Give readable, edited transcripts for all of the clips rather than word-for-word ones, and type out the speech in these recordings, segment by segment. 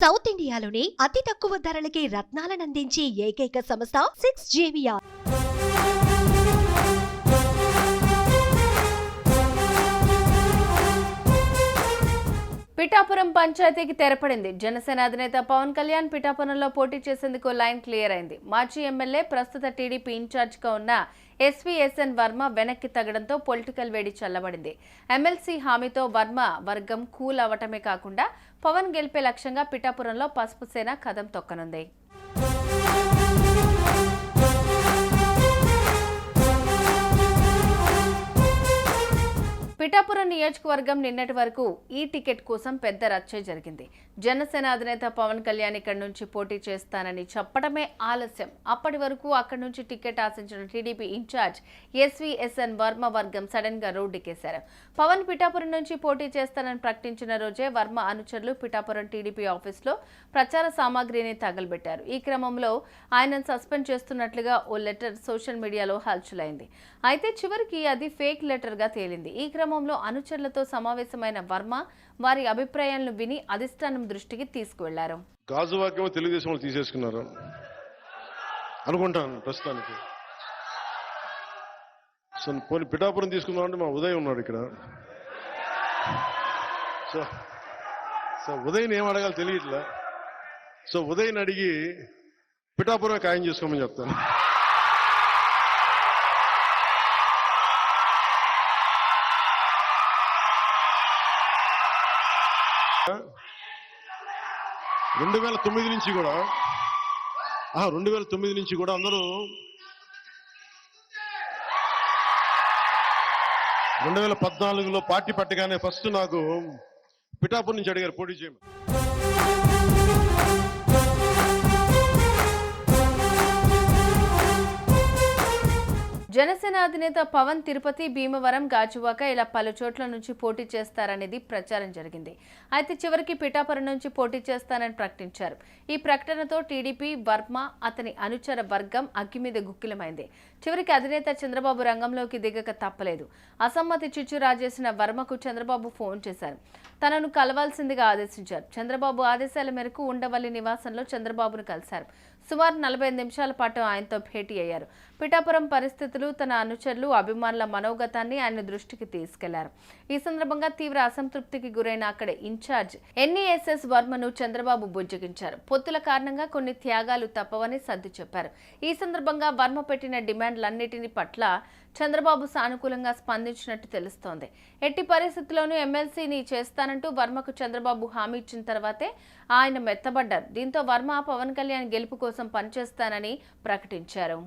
South ఇండియాలోని అతి తక్కువ ధరలకి రత్నాలనందించే ఏకైక సంస్థ 6JVR. పిఠాపురం పంచాయతీకి తెరపడింది. జనసేన అధినేత పవన్ కళ్యాణ్ పిఠాపురంలో పోటీ చేసేందుకు లైన్ క్లియర్ అయింది. మాజీ ఎమ్మెల్యే, ప్రస్తుత టీడీపీ ఇన్ఛార్జిగా ఉన్న ఎస్వీఎస్ఎన్ వర్మ వెనక్కి తగ్గడంతో పొలిటికల్ వేడి చల్లబడింది. ఎమ్మెల్సీ హామీతో వర్మ వర్గం కూల్ అవటమే కాకుండా పవన్ గెలిపే లక్ష్యంగా పిఠాపురంలో పసుపు సేన కదం తొక్కనుంది. పిఠాపురం నియోజకవర్గం నిన్నటి వరకు ఈ టికెట్ కోసం పెద్ద రచ్చ జరిగింది. జనసేన అధినేత పవన్ కళ్యాణ్ ఇక్కడి నుంచి పోటీ చేస్తానని చెప్పడమే ఆలస్యం. అప్పటి వరకు అక్కడి నుంచి టికెట్ ఆశించిన టీడీపీ ఇన్ఛార్జ్ ఎస్వీఎస్ఎన్ వర్మ వర్గం సడన్ గా రోడ్డుకేశారు. పవన్ పిఠాపురం నుంచి పోటీ చేస్తానని ప్రకటించిన రోజే వర్మ అనుచరులు పిఠాపురం టీడీపీ ఆఫీసులో ప్రచార సామాగ్రిని తగలబెట్టారు. ఈ క్రమంలో ఆయనను సస్పెండ్ చేస్తున్నట్లుగా ఓ లెటర్ సోషల్ మీడియాలో హల్చలైంది. అయితే చివరికి అది ఫేక్ లెటర్ గా తేలింది. ఈ క్రమంలో అనుచరులతో సమావేశమైన వర్మ వారి అభిప్రాయాలను విని అధిష్టానం దృష్టికి తీసుకువెళ్లారు. గాజువాక్యం తెలుగుదేశం వాళ్ళు తీసేసుకున్నారు అనుకుంటాను ప్రస్తుతానికి. సో పోనీ పిఠాపురం తీసుకుందామంటే మా ఉదయ్ ఉన్నాడు ఇక్కడ. సో ఉదయ్ని ఏం అడగాలి తెలియట్లే. సో ఉదయ్ని అడిగి పిఠాపురం ఖాయం చేసుకోమని చెప్తాను. రెండు వేల తొమ్మిది నుంచి కూడా అందరూ 2014లో పార్టీ పట్టగానే ఫస్ట్ నాకు పిఠాపురం నుంచి అడిగారు పోటీ చేయమని. జనసేన అధినేత పవన్ తిరుపతి, భీమవరం, గాజువాక ఇలా పలు చోట్ల నుంచి పోటీ చేస్తారనేది ప్రచారం జరిగింది. అయితే చివరికి పిఠాపురం నుంచి పోటీ చేస్తానని ప్రకటించారు. ఈ ప్రకటనతో టీడీపీ, వర్మ, అతని అనుచర వర్గం అగ్గి మీద గుక్కిలమైంది. చివరికి అధినేత చంద్రబాబు రంగంలోకి దిగక తప్పలేదు. అసమ్మతి చిచ్చు రాజేసిన వర్మకు చంద్రబాబు ఫోన్ చేశారు. తనను కలవాల్సిందిగా ఆదేశించారు. చంద్రబాబు ఆదేశాల మేరకు ఉండవల్లి నివాసంలో చంద్రబాబును కలిశారు. సుమారు 45 నిమిషాల పాటు ఆయనతో భేటీ అయ్యారు. పిఠాపురం పరిస్థితులు, తన అనుచరులు, అభిమానుల మనోగతాన్ని ఆయన దృష్టికి తీసుకెళ్లారు. ఈ సందర్భంగా తీవ్ర అసంతృప్తికి గురైన అక్కడి ఇన్ఛార్జ్ ఎన్ఈఎస్ఎస్ వర్మను చంద్రబాబు బుజ్జగించారు. పొత్తుల కారణంగా కొన్ని త్యాగాలు తప్పవని సర్ది చెప్పారు. ఈ సందర్భంగా వర్మ పెట్టిన డిమాండ్లన్నిటిని పట్ల చంద్రబాబు సానుకూలంగా స్పందించినట్టు తెలుస్తోంది. ఎట్టి పరిస్థితుల్లోనూ ఎమ్మెల్సీని చేస్తానంటూ వర్మకు చంద్రబాబు హామీ ఇచ్చిన తర్వాతే ఆయన మెత్తబడ్డారు. దీంతో వర్మ పవన్ కళ్యాణ్ గెలుపు కోసం పనిచేస్తానని ప్రకటించారు.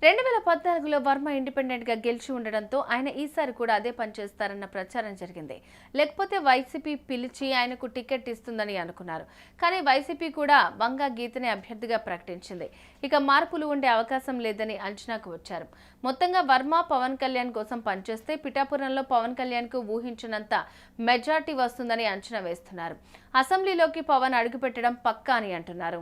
2014లో వర్మ ఇండిపెండెంట్ గా గెలిచి ఉండడంతో ఆయన ఈసారి కూడా అదే పనిచేస్తారన్న ప్రచారం జరిగింది. లేకపోతే వైసీపీ పిలిచి ఆయనకు టికెట్ ఇస్తుందని అనుకున్నారు. కానీ వైసీపీ కూడా వంగా గీతని అభ్యర్థిగా ప్రకటించింది. ఇక మార్పులు ఉండే అవకాశం లేదని అంచనాకు వచ్చారు. మొత్తంగా వర్మ పవన్ కళ్యాణ్ కోసం పనిచేస్తే పిఠాపురంలో పవన్ కళ్యాణ్ కు ఊహించినంత మెజార్టీ వస్తుందని అంచనా వేస్తున్నారు. అసెంబ్లీలోకి పవన్ అడుగుపెట్టడం పక్కా అని అంటున్నారు.